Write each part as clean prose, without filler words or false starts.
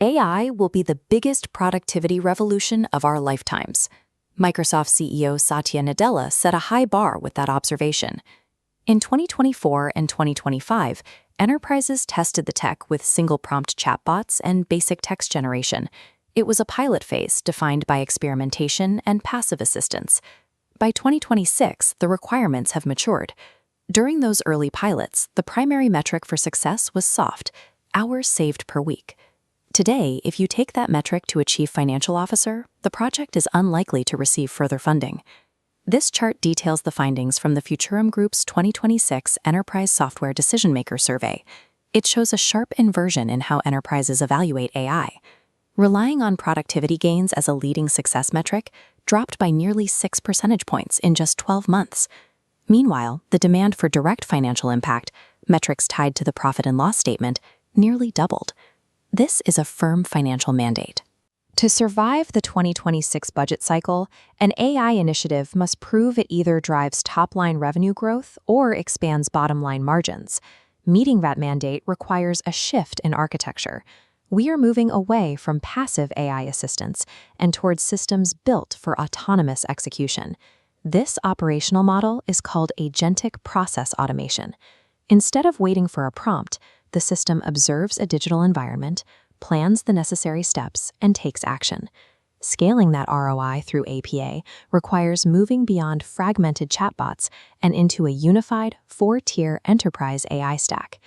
AI will be the biggest productivity revolution of our lifetimes. Microsoft CEO Satya Nadella set a high bar with that observation. In 2024 and 2025, enterprises tested the tech with single-prompt chatbots and basic text generation. It was a pilot phase defined by experimentation and passive assistance. By 2026, the requirements have matured. During those early pilots, the primary metric for success was soft, hours saved per week. Today, if you take that metric to a chief financial officer, the project is unlikely to receive further funding. This chart details the findings from the Futurum Group's 2026 Enterprise Software Decision Maker Survey. It shows a sharp inversion in how enterprises evaluate AI. Relying on productivity gains as a leading success metric dropped by nearly 6 percentage points in just 12 months. Meanwhile, the demand for direct financial impact, metrics tied to the profit and loss statement, nearly doubled. This is a firm financial mandate. To survive the 2026 budget cycle, an AI initiative must prove it either drives top-line revenue growth or expands bottom-line margins. Meeting that mandate requires a shift in architecture. We are moving away from passive AI assistance and towards systems built for autonomous execution. This operational model is called agentic process automation. Instead of waiting for a prompt, the system observes a digital environment, plans the necessary steps, and takes action. Scaling that ROI through APA requires moving beyond fragmented chatbots and into a unified, 4-tier enterprise AI stack.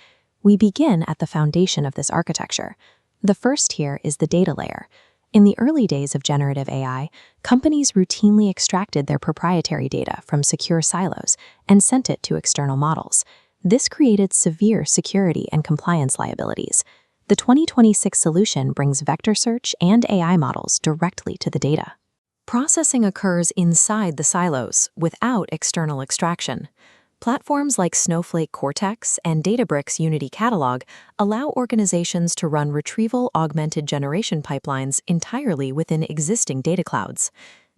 We begin at the foundation of this architecture. The first tier is the data layer. In the early days of generative AI, companies routinely extracted their proprietary data from secure silos and sent it to external models. This created severe security and compliance liabilities. The 2026 solution brings vector search and AI models directly to the data. Processing occurs inside the silos, without external extraction. Platforms like Snowflake Cortex and Databricks Unity Catalog allow organizations to run retrieval-augmented generation pipelines entirely within existing data clouds.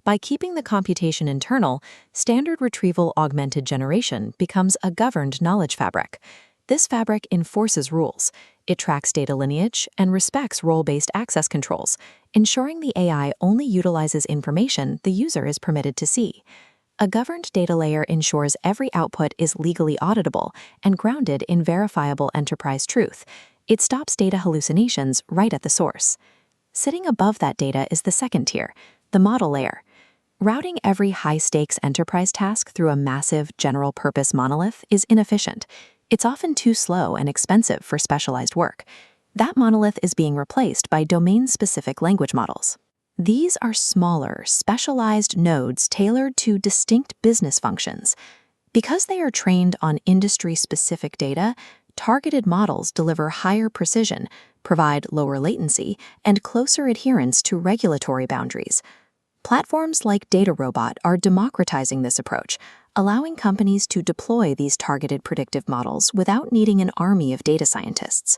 By keeping the computation internal, standard retrieval-augmented generation becomes a governed knowledge fabric. This fabric enforces rules. It tracks data lineage and respects role-based access controls, ensuring the AI only utilizes information the user is permitted to see. A governed data layer ensures every output is legally auditable and grounded in verifiable enterprise truth. It stops data hallucinations right at the source. Sitting above that data is the second tier, the model layer. Routing every high-stakes enterprise task through a massive general-purpose monolith is inefficient. It's often too slow and expensive for specialized work. That monolith is being replaced by domain-specific language models. These are smaller, specialized nodes tailored to distinct business functions. Because they are trained on industry-specific data, targeted models deliver higher precision, provide lower latency, and closer adherence to regulatory boundaries. Platforms like DataRobot are democratizing this approach, allowing companies to deploy these targeted predictive models without needing an army of data scientists.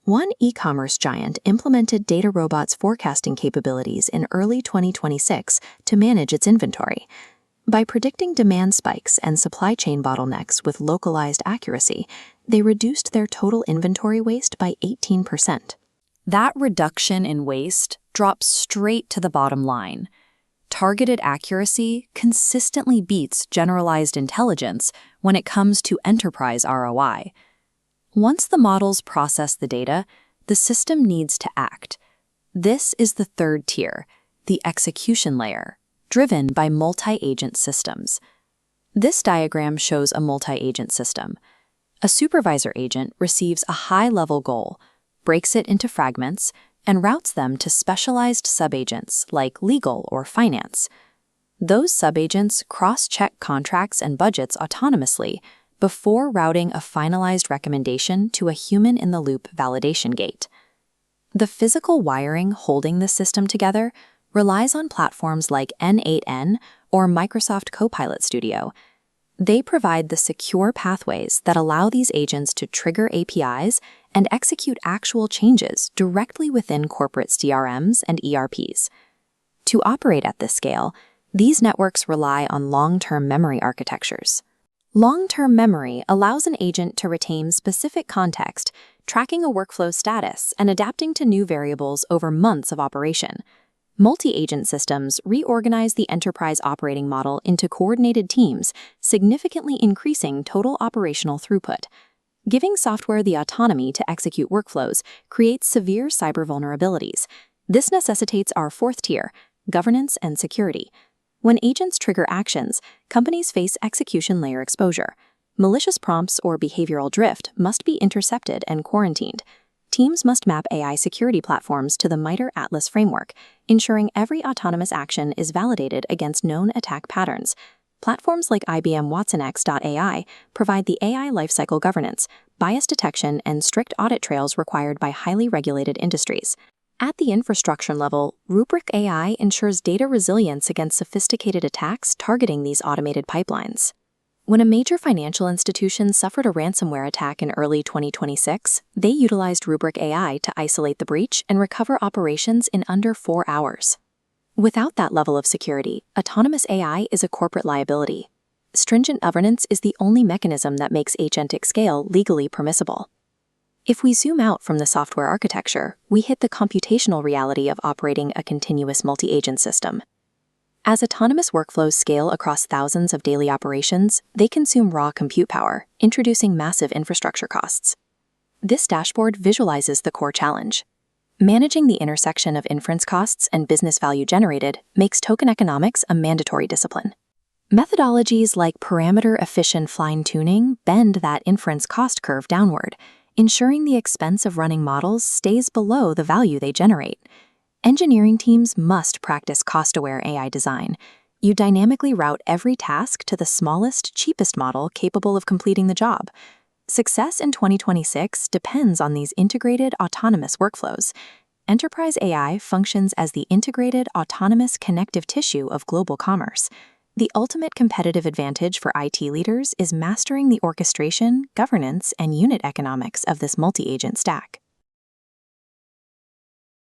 One e-commerce giant implemented DataRobot's forecasting capabilities in early 2026 to manage its inventory. By predicting demand spikes and supply chain bottlenecks with localized accuracy, they reduced their total inventory waste by 18%. That reduction in waste drops straight to the bottom line. Targeted accuracy consistently beats generalized intelligence when it comes to enterprise ROI. Once the models process the data, the system needs to act. This is the third tier, the execution layer, driven by multi-agent systems. This diagram shows a multi-agent system. A supervisor agent receives a high-level goal, breaks it into fragments, and routes them to specialized subagents like legal or finance. Those subagents cross-check contracts and budgets autonomously before routing a finalized recommendation to a human-in-the-loop validation gate. The physical wiring holding the system together relies on platforms like N8N or Microsoft Copilot Studio. They provide the secure pathways that allow these agents to trigger APIs and execute actual changes directly within corporate CRMs and ERPs. To operate at this scale, these networks rely on long-term memory architectures. Long-term memory allows an agent to retain specific context tracking a workflow's status and adapting to new variables over months of operation. Multi-agent systems reorganize the enterprise operating model into coordinated teams, significantly increasing total operational throughput. Giving software the autonomy to execute workflows creates severe cyber vulnerabilities. This necessitates our fourth tier, governance and security. When agents trigger actions, companies face execution layer exposure. Malicious prompts or behavioral drift must be intercepted and quarantined. Teams must map AI security platforms to the MITRE Atlas framework, ensuring every autonomous action is validated against known attack patterns. Platforms like IBM watsonx.ai provide the AI lifecycle governance, bias detection, and strict audit trails required by highly regulated industries. At the infrastructure level, Rubrik AI ensures data resilience against sophisticated attacks targeting these automated pipelines. When a major financial institution suffered a ransomware attack in early 2026, they utilized Rubrik AI to isolate the breach and recover operations in under 4 hours. Without that level of security, autonomous AI is a corporate liability. Stringent governance is the only mechanism that makes agentic scale legally permissible. If we zoom out from the software architecture, we hit the computational reality of operating a continuous multi-agent system. As autonomous workflows scale across thousands of daily operations, they consume raw compute power, introducing massive infrastructure costs. This dashboard visualizes the core challenge. Managing the intersection of inference costs and business value generated makes token economics a mandatory discipline. Methodologies like parameter-efficient fine-tuning bend that inference cost curve downward, ensuring the expense of running models stays below the value they generate. Engineering teams must practice cost-aware AI design. You dynamically route every task to the smallest, cheapest model capable of completing the job. Success in 2026 depends on these integrated autonomous workflows. Enterprise AI functions as the integrated autonomous connective tissue of global commerce. The ultimate competitive advantage for IT leaders is mastering the orchestration, governance, and unit economics of this multi-agent stack.